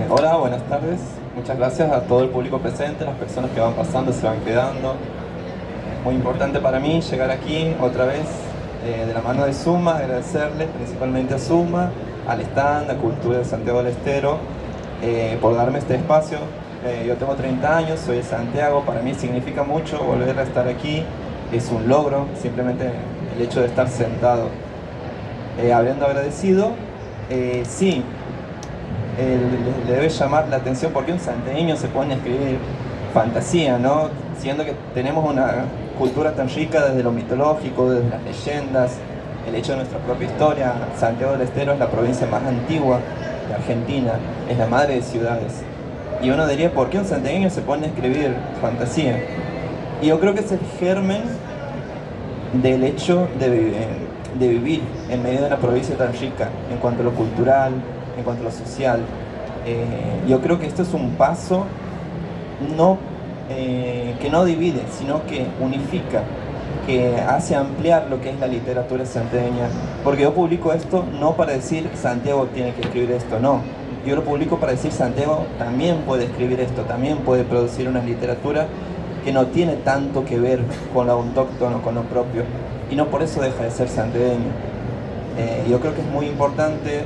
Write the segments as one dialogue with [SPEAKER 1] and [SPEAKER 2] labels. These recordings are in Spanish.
[SPEAKER 1] Hola, buenas tardes. Muchas gracias a todo el público presente, las personas que van pasando, se van quedando. Muy importante para mí llegar aquí otra vez de la mano de Suma, agradecerles principalmente a Suma, al stand, a Cultura de Santiago del Estero, por darme este espacio. Yo tengo 30 años, soy de Santiago, para mí significa mucho volver a estar aquí, es un logro, simplemente el hecho de estar sentado. Habiendo agradecido, sí, le debe llamar la atención porque un santiagueño se pone a escribir fantasía, ¿no? Siendo que tenemos una cultura tan rica desde lo mitológico, desde las leyendas, el hecho de nuestra propia historia. Santiago del Estero es la provincia más antigua de Argentina, es la madre de ciudades. Y uno diría, ¿por qué un santiagueño se pone a escribir fantasía? Y yo creo que es el germen del hecho de vivir en medio de una provincia tan rica en cuanto a lo cultural, en cuanto a lo social. Yo creo que esto es un paso no, que no divide, sino que unifica, que hace ampliar lo que es la literatura santiagueña. Porque yo publico esto no para decir Santiago tiene que escribir esto, no. Yo lo publico para decir Santiago también puede escribir esto, también puede producir una literatura que no tiene tanto que ver con lo autóctono, con lo propio, y no por eso deja de ser santiagueño. Yo creo que es muy importante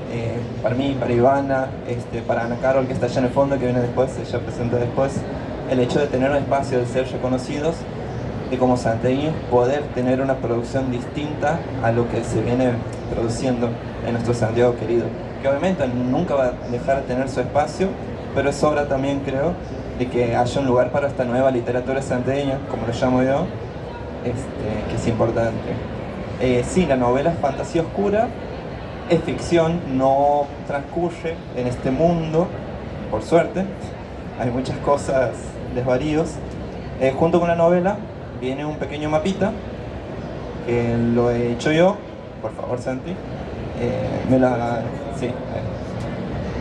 [SPEAKER 1] para mí, para Ivana, para Ana Carol, que está allá en el fondo, que viene después, ella presenta después, el hecho de tener un espacio, de ser reconocidos, de como santiagueños poder tener una producción distinta a lo que se viene produciendo en nuestro Santiago querido, que obviamente nunca va a dejar de tener su espacio, pero es hora también, creo, de que haya un lugar para esta nueva literatura santiagueña, como lo llamo yo, que es importante. Sí, la novela es fantasía oscura, es ficción, no transcurre en este mundo, por suerte, hay muchas cosas, desvaríos. Junto con la novela viene un pequeño mapita, que lo he hecho yo, por favor Santi, sí,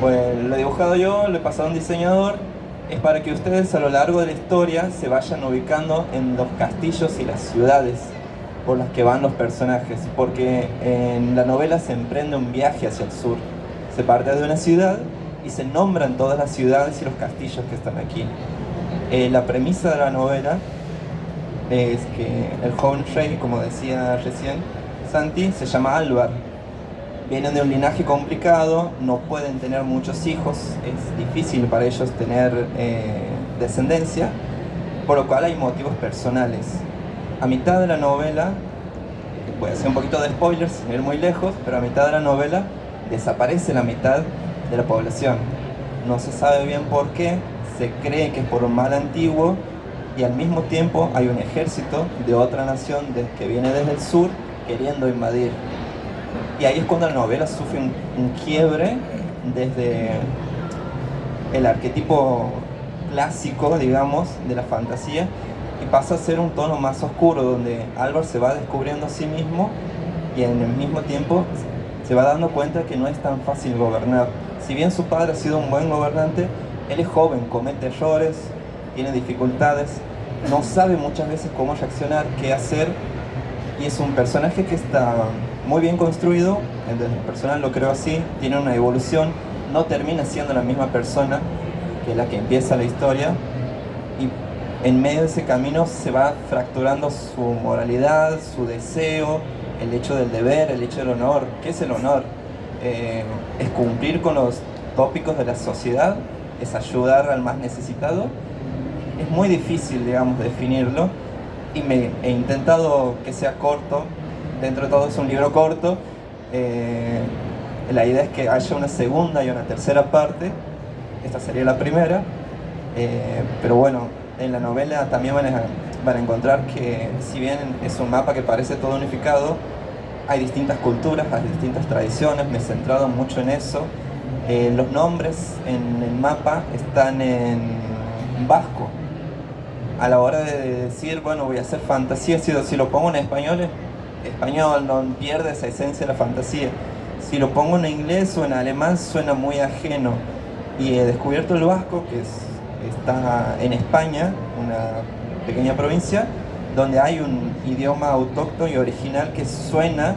[SPEAKER 1] pues lo he dibujado yo, lo he pasado a un diseñador, es para que ustedes a lo largo de la historia se vayan ubicando en los castillos y las ciudades por las que van los personajes, porque en la novela se emprende un viaje hacia el sur. Se parte de una ciudad y se nombran todas las ciudades y los castillos que están aquí. La premisa de la novela es que el joven rey, como decía recién Santi, se llama Álvar. Vienen de un linaje complicado, no pueden tener muchos hijos, es difícil para ellos tener descendencia, por lo cual hay motivos personales. A mitad de la novela, voy a hacer un poquito de spoilers sin ir muy lejos, pero a mitad de la novela desaparece la mitad de la población. No se sabe bien por qué, se cree que es por un mal antiguo, y al mismo tiempo hay un ejército de otra nación que viene desde el sur queriendo invadir. Y ahí es cuando la novela sufre un quiebre desde el arquetipo clásico, digamos, de la fantasía, y pasa a ser un tono más oscuro, donde Álvar se va descubriendo a sí mismo y en el mismo tiempo se va dando cuenta que no es tan fácil gobernar. Si bien su padre ha sido un buen gobernante, él es joven, comete errores, tiene dificultades, no sabe muchas veces cómo reaccionar, qué hacer, y es un personaje que está muy bien construido, desde el personal lo creo así, tiene una evolución, no termina siendo la misma persona que la que empieza la historia, y en medio de ese camino se va fracturando su moralidad, su deseo, el hecho del deber, el hecho del honor. ¿Qué es el honor? Es cumplir con los tópicos de la sociedad, es ayudar al más necesitado. Es muy difícil, digamos, definirlo, y he intentado que sea corto. Dentro de todo es un libro corto. La idea es que haya una segunda y una tercera parte. Esta sería la primera, pero bueno, en la novela también van a encontrar que, si bien es un mapa que parece todo unificado, hay distintas culturas, hay distintas tradiciones. Me he centrado mucho en eso. Los nombres en el mapa están en vasco. A la hora de decir, bueno, voy a hacer fantasía, si lo pongo en español, español no pierde esa esencia de la fantasía. Si lo pongo en inglés o en alemán suena muy ajeno. Y he descubierto el vasco, que está en España, una pequeña provincia, donde hay un idioma autóctono y original que suena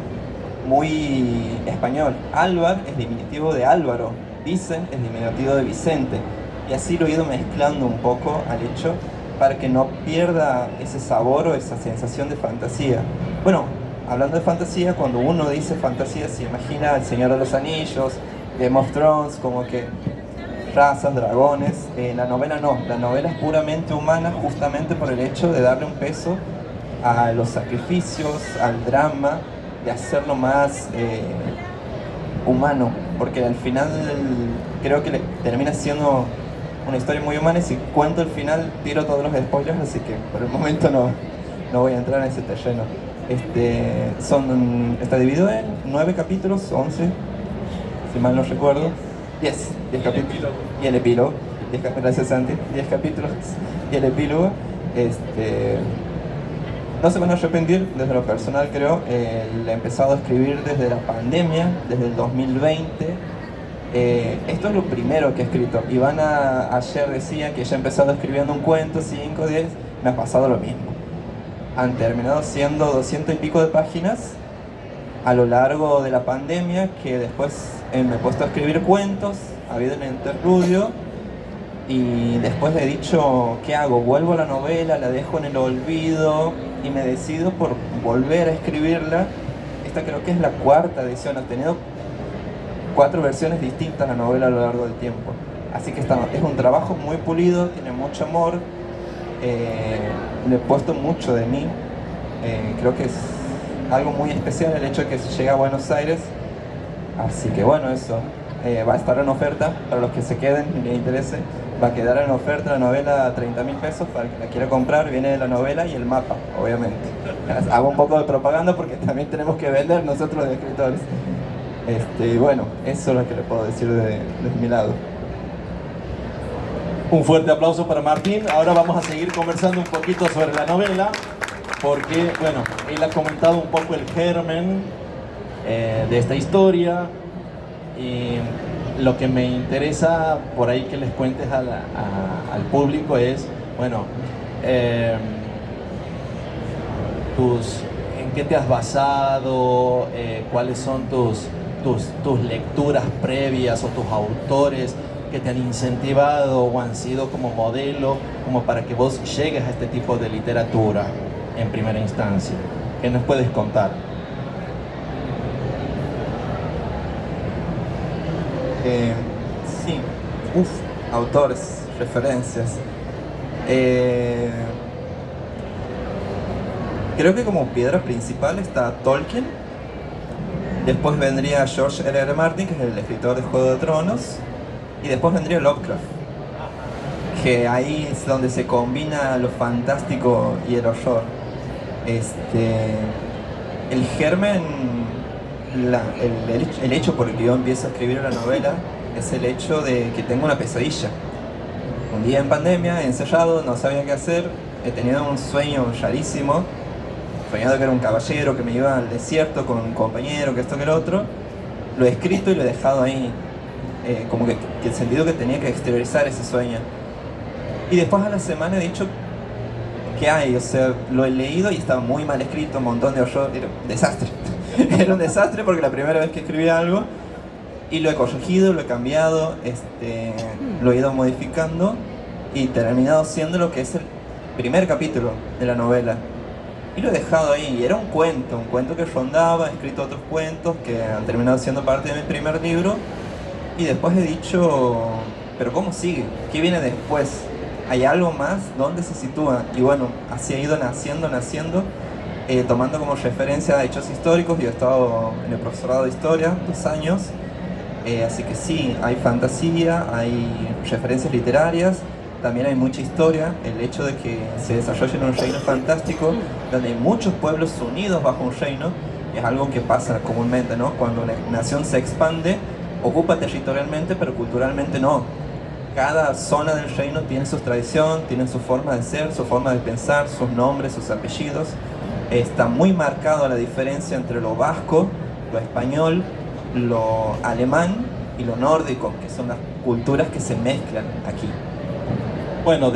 [SPEAKER 1] muy español. Álvar es diminutivo de Álvaro, Vicen es diminutivo de Vicente, y así lo he ido mezclando un poco al hecho para que no pierda ese sabor o esa sensación de fantasía. Bueno, hablando de fantasía, cuando uno dice fantasía se imagina El Señor de los Anillos, Game of Thrones, como que razas, dragones. La novela no, la novela es puramente humana, justamente por el hecho de darle un peso a los sacrificios, al drama, de hacerlo más humano, porque al final creo que termina siendo una historia muy humana, y si cuento el final tiro todos los spoilers, así que por el momento no voy a entrar en ese terreno. Está dividido en 9 capítulos, 11, si mal no recuerdo. 10 capítulos. Y el epílogo. Gracias, Santi. 10 capítulos y el epílogo. No se van a arrepentir, desde lo personal creo. Le he empezado a escribir desde la pandemia, desde el 2020. Esto es lo primero que he escrito. Ivana ayer decía que ya he empezado escribiendo un cuento, 5, 10. Me ha pasado lo mismo. Han terminado siendo 200 y pico de páginas a lo largo de la pandemia, que después me he puesto a escribir cuentos, ha habido un interludio, y después he dicho, ¿qué hago? ¿Vuelvo a la novela? ¿La dejo en el olvido? Y me decido por volver a escribirla. Esta creo que es la 4ª edición, ha tenido 4 versiones distintas la novela a lo largo del tiempo. Así que es un trabajo muy pulido, tiene mucho amor, le he puesto mucho de mí. Creo que es algo muy especial el hecho de que se llegue a Buenos Aires. Así que bueno, eso. Va a estar en oferta para los que se queden y les interese. Va a quedar en oferta la novela a 30.000 pesos para el que la quiera comprar. Viene la novela y el mapa, obviamente. Hago un poco de propaganda porque también tenemos que vender nosotros de escritores. Bueno, eso es lo que le puedo decir de mi lado.
[SPEAKER 2] Un fuerte aplauso para Martín. Ahora vamos a seguir conversando un poquito sobre la novela, porque, bueno, él ha comentado un poco el germen de esta historia, y lo que me interesa por ahí que les cuentes al público es, bueno, en qué te has basado, cuáles son tus lecturas previas o tus autores que te han incentivado o han sido como modelo, como para que vos llegues a este tipo de literatura en primera instancia. ¿Qué nos puedes contar?
[SPEAKER 1] Sí, autores, referencias. Creo que como piedra principal está Tolkien. Después vendría George R.R. Martin, que es el escritor de Juego de Tronos. Y después vendría Lovecraft, que ahí es donde se combina lo fantástico y el horror. El germen, el hecho por el que yo empiezo a escribir la novela es el hecho de que tengo una pesadilla. Un día en pandemia, encerrado, no sabía qué hacer, he tenido un sueño rarísimo, soñado que era un caballero que me iba al desierto con un compañero, que esto que lo otro. Lo he escrito y lo he dejado ahí, como que el sentido que tenía que exteriorizar ese sueño. Y después a la semana he dicho, ¿qué hay? O sea, lo he leído y estaba muy mal escrito, un montón de horror, era un desastre. Era un desastre porque la primera vez que escribí algo, y lo he corregido, lo he cambiado, lo he ido modificando, y terminado siendo lo que es el primer capítulo de la novela. Y lo he dejado ahí, y era un cuento que rondaba, he escrito otros cuentos que han terminado siendo parte de mi primer libro. Y después he dicho, ¿pero cómo sigue? ¿Qué viene después? ¿Hay algo más? ¿Dónde se sitúa? Y bueno, así ha ido naciendo, tomando como referencia hechos históricos. Yo he estado en el profesorado de historia 2 años, así que sí, hay fantasía, hay referencias literarias, también hay mucha historia. El hecho de que se desarrolle en un reino fantástico, donde hay muchos pueblos unidos bajo un reino, es algo que pasa comúnmente, ¿no? Cuando una nación se expande, ocupa territorialmente, pero culturalmente no. Cada zona del reino tiene su tradición, tiene su forma de ser, su forma de pensar, sus nombres, sus apellidos. Está muy marcada la diferencia entre lo vasco, lo español, lo alemán y lo nórdico, que son las culturas que se mezclan aquí.
[SPEAKER 2] Bueno,